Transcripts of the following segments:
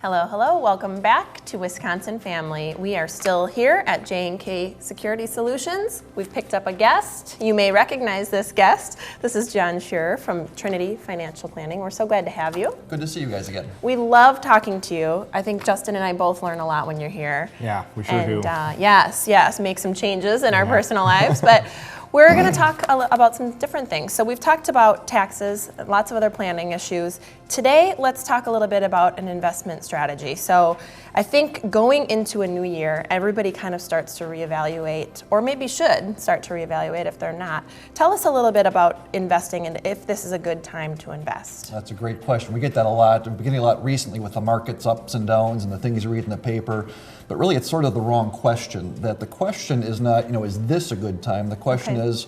Hello, hello. Welcome back to Wisconsin Family. We are still here at J&K Security Solutions. We've picked up a guest. You may recognize this guest. This is John Scherer from Trinity Financial Planning. We're so glad to have you. Good to see you guys again. We love talking to you. I think Justin and I both learn a lot when you're here. Yeah, we sure do. Yes, make some changes in our personal lives. But we're going to talk about some different things. So we've talked about taxes, lots of other planning issues. Today, let's talk a little bit about an investment strategy. So I think going into a new year, everybody kind of starts to reevaluate, or maybe should start to reevaluate if they're not. Tell us a little bit about investing and if this is a good time to invest. That's a great question. We get that a lot. We're getting a lot recently with the market's ups and downs and the things you read in the paper. But really, it's sort of the wrong question. That the question is not, is this a good time? The question is,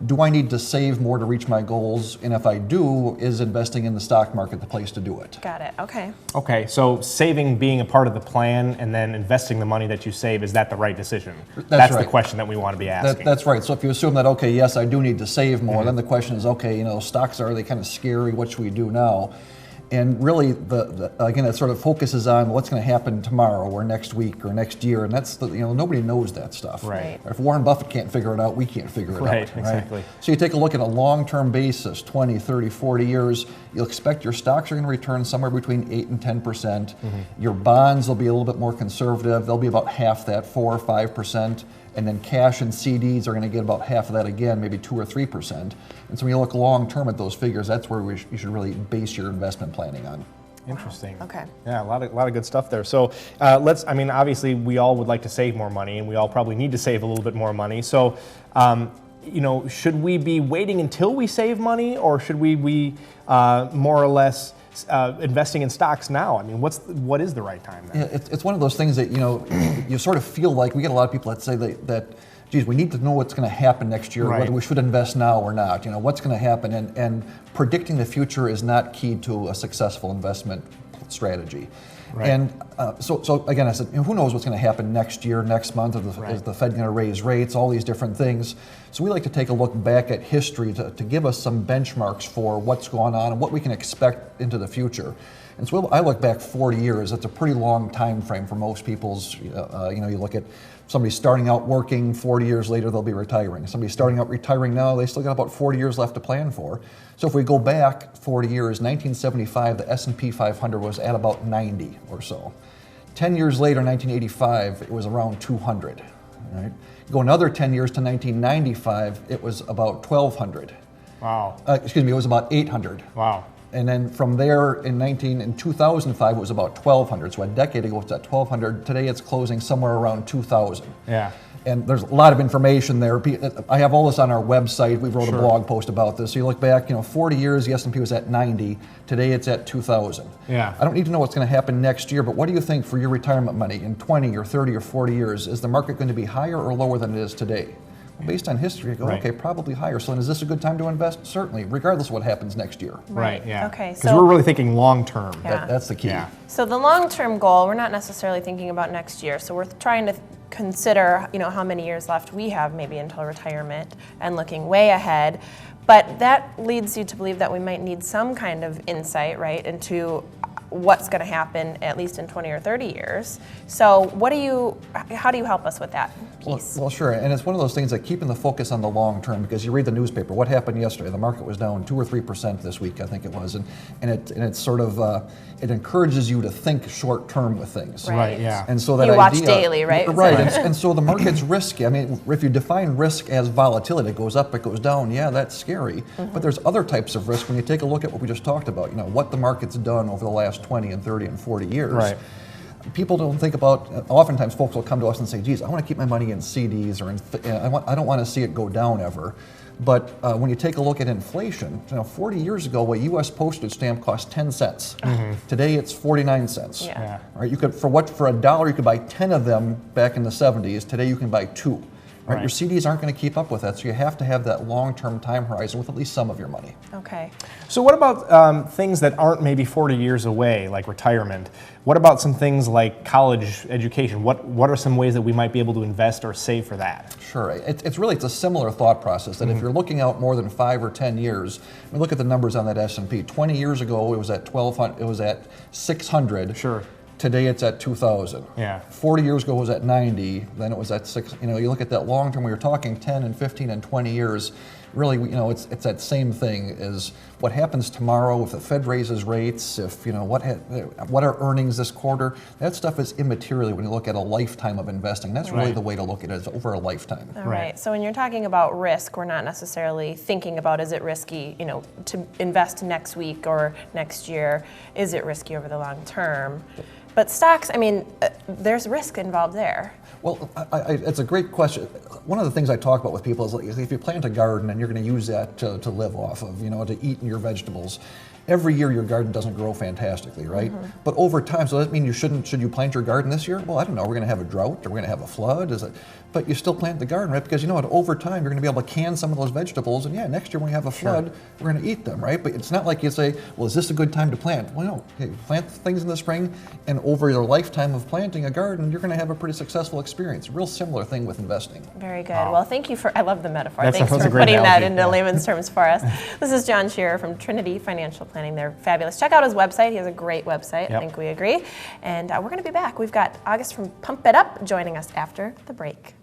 do I need to save more to reach my goals? And if I do, is investing in the stock market the place to do it? Got it. Okay. Okay, so saving being a part of the plan and then investing the money that you save, is that the right decision? That's right. The question that we want to be asking. That's right. So if you assume that, okay, yes, I do need to save more, then the question is, okay, stocks, are they kind of scary? What should we do now? And really, again, it sort of focuses on what's going to happen tomorrow or next week or next year, and that's nobody knows that stuff. Right. If Warren Buffett can't figure it out, we can't figure it out. Right, exactly. So you take a look at a long-term basis, 20, 30, 40 years, you'll expect your stocks are going to return somewhere between 8 and 10%. Your bonds will be a little bit more conservative. They'll be about half that, 4 or 5%. And then cash and CDs are going to get about half of that again, maybe 2 or 3%. And so when you look long term at those figures, that's where you should really base your investment planning on. Interesting. Okay. Yeah, a lot of good stuff there. So obviously we all would like to save more money, and we all probably need to save a little bit more money. So, should we be waiting until we save money, or should we be more or less investing in stocks now? I mean, what is the right time then? Yeah, it's one of those things that you sort of feel like we get a lot of people that say that geez, we need to know what's going to happen next year, whether we should invest now or not. What's going to happen, and predicting the future is not key to a successful investment strategy. Right. And so again, I said, who knows what's going to happen next year, next month? Is the Fed going to raise rates? All these different things. So we like to take a look back at history to give us some benchmarks for what's going on and what we can expect into the future. And so I look back 40 years. That's a pretty long time frame for most people's. You look at somebody starting out working, 40 years later they'll be retiring. Somebody starting out retiring now, they still got about 40 years left to plan for. So if we go back 40 years, 1975, the S&P 500 was at about 90 or so. 10 years later, 1985, it was around 200. Right? Go another 10 years to 1995, it was about 1,200. Wow. It was about 800. Wow. And then from there in 2005, it was about 1,200. So a decade ago, it's at 1,200. Today, it's closing somewhere around 2,000. Yeah. And there's a lot of information there. I have all this on our website. We wrote a blog post about this. So you look back, 40 years, the S&P was at 90. Today, it's at 2,000. Yeah. I don't need to know what's going to happen next year, but what do you think for your retirement money in 20 or 30 or 40 years? Is the market going to be higher or lower than it is today? Based on history, I go, okay, probably higher. So is this a good time to invest? Certainly, regardless of what happens next year. Right, yeah. Okay, because we're really thinking long term. Yeah. That's the key. Yeah. So the long-term goal, we're not necessarily thinking about next year. So we're trying to consider, how many years left we have maybe until retirement and looking way ahead. But that leads you to believe that we might need some kind of insight, right, into what's going to happen at least in 20 or 30 years. So how do you help us with that piece? Well, sure, and it's one of those things that keeping the focus on the long term, because you read the newspaper, what happened yesterday? The market was down 2 or 3% this week, I think it was, and it's sort of, it encourages you to think short term with things. Right, yeah. And so that you watch idea, daily, right? Right, and so the market's risky. I mean, if you define risk as volatility, it goes up, it goes down, yeah, that's scary. But there's other types of risk when you take a look at what we just talked about, what the market's done over the last 20 and 30 and 40 years. Right. People don't think about, oftentimes folks will come to us and say, geez, I want to keep my money in CDs, or I don't want to see it go down ever. But when you take a look at inflation, 40 years ago, a U.S. postage stamp cost 10 cents. Today, it's 49 cents. Yeah. Right? You could, for $1, you could buy 10 of them back in the 70s. Today, you can buy 2. Right? Your CDs aren't going to keep up with that, so you have to have that long-term time horizon with at least some of your money. Okay. So what about things that aren't maybe 40 years away, like retirement? What about some things like college education? What are some ways that we might be able to invest or save for that? Sure. It's a similar thought process that if you're looking out more than 5 or 10 years, I mean, look at the numbers on that S&P. 20 years ago, it was at 1,200. It was at 600. Sure. Today it's at 2,000. Yeah. 40 years ago it was at 90, then it was at 6. You know, you look at that long term, we were talking 10 and 15 and 20 years. Really, you know, it's that same thing is what happens tomorrow if the Fed raises rates, if, you know, what are earnings this quarter. That stuff is immaterial when you look at a lifetime of investing. That's really the way to look at it, is over a lifetime. All right. So when you're talking about risk, we're not necessarily thinking about, is it risky, you know, to invest next week or next year? Is it risky over the long term? But stocks, I mean, there's risk involved there. Well, it's a great question. One of the things I talk about with people is, like, if you plant a garden and you're going to use that to live off of, you know, to eat your vegetables, every year your garden doesn't grow fantastically, right? But over time, so does that mean should you plant your garden this year? Well, I don't know. We're going to have a drought, or we're going to have a flood. But you still plant the garden, right? Because you know what? Over time, you're going to be able to can some of those vegetables, and yeah, next year when we have a flood, we're going to eat them, right? But it's not like you say, well, is this a good time to plant? Well, no. Okay, plant things in the spring, and over your lifetime of planting a garden, you're going to have a pretty successful experience. Real similar thing with investing. Very good. Well, thank you for, I love the metaphor. That's Thanks a for great putting that analogy. into layman's terms for us. This is John Shearer from Trinity Financial Planning. They're fabulous. Check out his website. He has a great website. I think we agree. And we're going to be back. We've got August from Pump It Up joining us after the break.